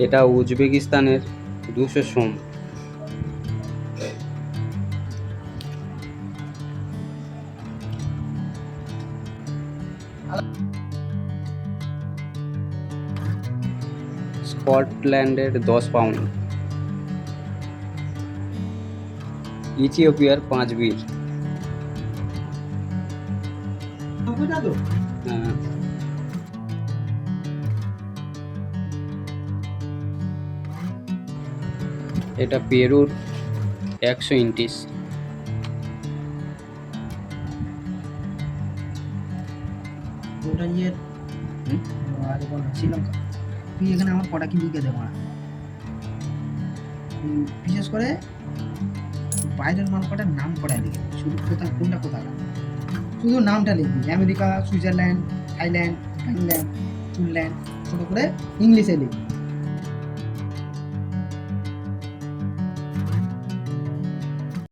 এটা উজবেকিস্তানের 200 সোম। স্কটল্যান্ডের 10 পাউন্ড। ইথিওপিয়ার 5 বীর। হ্যাঁ। এটা পেরুর 100 ইন্টিস। ওটা ইয়ের আরে বল না, শ্রীলঙ্কা। তুই এখানে আমার কটা কি লিখে দেবো না, বিশেষ করে বাইরের মাল কটার নাম কটা লিখে দিবি, শুধু কোনটা কোথাকার, শুধু নামটা লিখবি। America, Switzerland, Thailand, Finland, Finland, ছোটো করে ইংলিশে লিখবি।